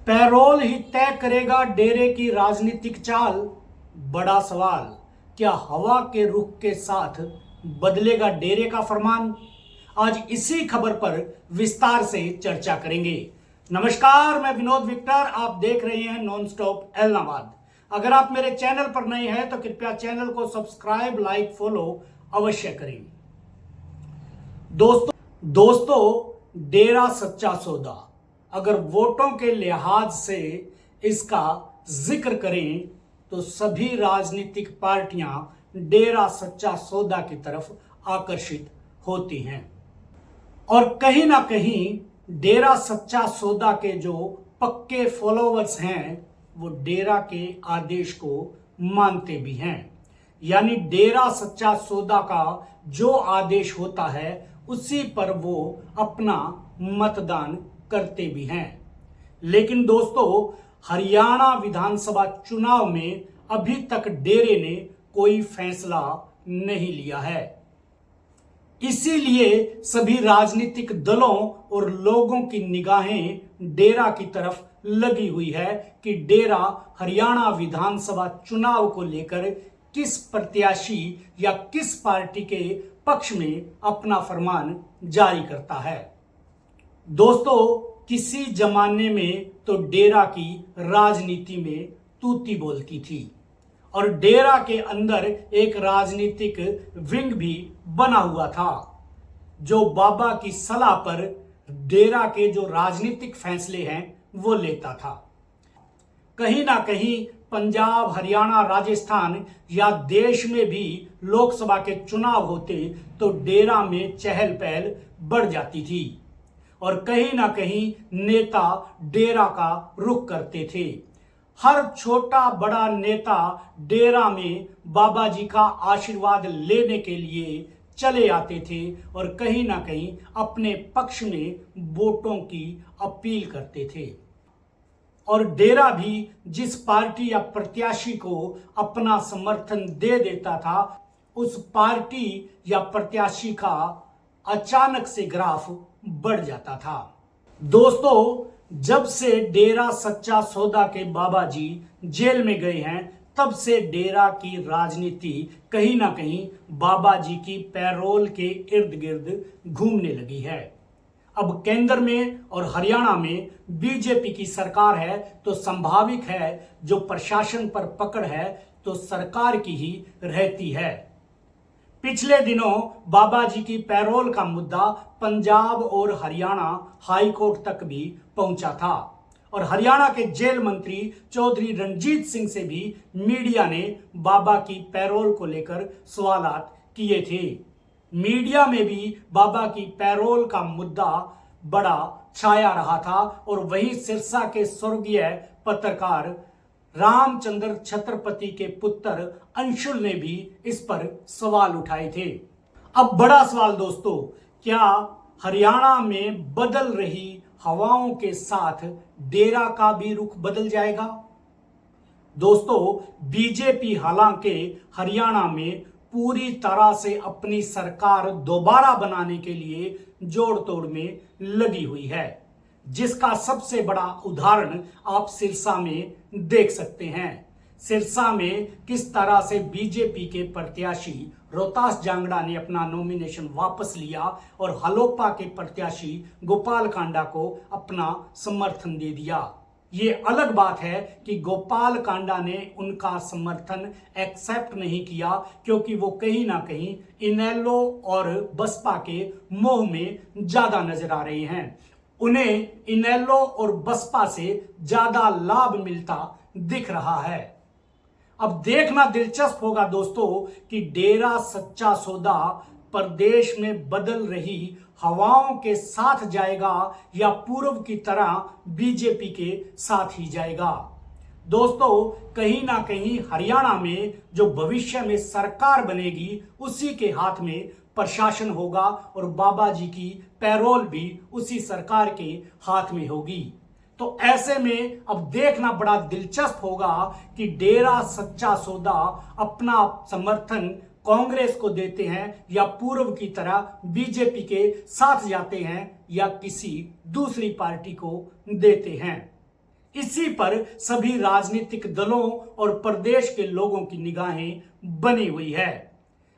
Payroll ही तय करेगा डेरे की राजनीतिक चाल। बड़ा सवाल, क्या हवा के रुख के साथ बदलेगा डेरे का फरमान? आज इसी खबर पर विस्तार से चर्चा करेंगे। नमस्कार, मैं विनोद विक्टर, आप देख रहे हैं नॉन स्टॉप एलनाबाद। अगर आप मेरे चैनल पर नए हैं तो कृपया चैनल को सब्सक्राइब, लाइक, फॉलो अवश्य करें। दोस्तों, डेरा सच्चा सौदा, अगर वोटों के लिहाज से इसका जिक्र करें तो सभी राजनीतिक पार्टियां डेरा सच्चा सौदा की तरफ आकर्षित होती हैं और कहीं ना कहीं डेरा सच्चा सौदा के जो पक्के फॉलोवर्स हैं वो डेरा के आदेश को मानते भी हैं। यानी डेरा सच्चा सौदा का जो आदेश होता है उसी पर वो अपना मतदान करते भी हैं। लेकिन दोस्तों, हरियाणा विधानसभा चुनाव में अभी तक डेरे ने कोई फैसला नहीं लिया है। इसीलिए सभी राजनीतिक दलों और लोगों की निगाहें डेरा की तरफ लगी हुई है कि डेरा हरियाणा विधानसभा चुनाव को लेकर किस प्रत्याशी या किस पार्टी के पक्ष में अपना फरमान जारी करता है। दोस्तों, किसी जमाने में तो डेरा की राजनीति में तूती बोलती थी और डेरा के अंदर एक राजनीतिक विंग भी बना हुआ था जो बाबा की सलाह पर डेरा के जो राजनीतिक फैसले हैं वो लेता था। कहीं ना कहीं पंजाब, हरियाणा, राजस्थान या देश में भी लोकसभा के चुनाव होते तो डेरा में चहल पहल बढ़ जाती थी और कहीं ना कहीं नेता डेरा का रुख करते थे। हर छोटा बड़ा नेता डेरा में बाबा जी का आशीर्वाद लेने के लिए चले आते थे और कहीं ना कहीं अपने पक्ष में वोटों की अपील करते थे। और डेरा भी जिस पार्टी या प्रत्याशी को अपना समर्थन दे देता था उस पार्टी या प्रत्याशी का अचानक से ग्राफ बढ़ जाता था। दोस्तों, जब से डेरा सच्चा सौदा के बाबा जी जेल में गए हैं तब से डेरा की राजनीति कहीं ना कहीं बाबा जी की पैरोल के इर्द गिर्द घूमने लगी है। अब केंद्र में और हरियाणा में बीजेपी की सरकार है तो संभाविक है जो प्रशासन पर पकड़ है तो सरकार की ही रहती है। पिछले दिनों बाबा जी की पैरोल का मुद्दा पंजाब और हरियाणा हाई कोर्ट तक भी पहुंचा था और हरियाणा के जेल मंत्री चौधरी रणजीत सिंह से भी मीडिया ने बाबा की पैरोल को लेकर सवालात किए थे। मीडिया में भी बाबा की पैरोल का मुद्दा बड़ा छाया रहा था और वहीं सिरसा के स्वर्गीय पत्रकार रामचंद्र छत्रपति के पुत्र अंशुल ने भी इस पर सवाल उठाए थे। अब बड़ा सवाल दोस्तों, क्या हरियाणा में बदल रही हवाओं के साथ डेरा का भी रुख बदल जाएगा? दोस्तों, बीजेपी हालांकि हरियाणा में पूरी तरह से अपनी सरकार दोबारा बनाने के लिए जोड़ तोड़ में लगी हुई है, जिसका सबसे बड़ा उदाहरण आप सिरसा में देख सकते हैं। सिरसा में किस तरह से बीजेपी के प्रत्याशी रोहतास जांगड़ा ने अपना नॉमिनेशन वापस लिया और हलोपा के प्रत्याशी गोपाल कांडा को अपना समर्थन दे दिया। ये अलग बात है कि गोपाल कांडा ने उनका समर्थन एक्सेप्ट नहीं किया क्योंकि वो कहीं ना कहीं इनेलो और बसपा के मोह में ज्यादा नजर आ रहे हैं। उन्हें इनेलो और बसपा से ज्यादा लाभ मिलता दिख रहा है। अब देखना दिलचस्प होगा दोस्तों कि डेरा सच्चा सौदा प्रदेश में बदल रही हवाओं के साथ जाएगा या पूर्व की तरह बीजेपी के साथ ही जाएगा। दोस्तों, कहीं ना कहीं हरियाणा में जो भविष्य में सरकार बनेगी उसी के हाथ में प्रशासन होगा और बाबा जी की पैरोल भी उसी सरकार के हाथ में होगी। तो ऐसे में अब देखना बड़ा दिलचस्प होगा कि डेरा सच्चा सौदा अपना समर्थन कांग्रेस को देते हैं या पूर्व की तरह बीजेपी के साथ जाते हैं या किसी दूसरी पार्टी को देते हैं। इसी पर सभी राजनीतिक दलों और प्रदेश के लोगों की निगाहें बनी हुई है।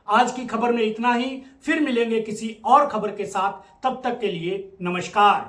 आज की खबर में इतना ही, फिर मिलेंगे किसी और खबर के साथ। तब तक के लिए नमस्कार।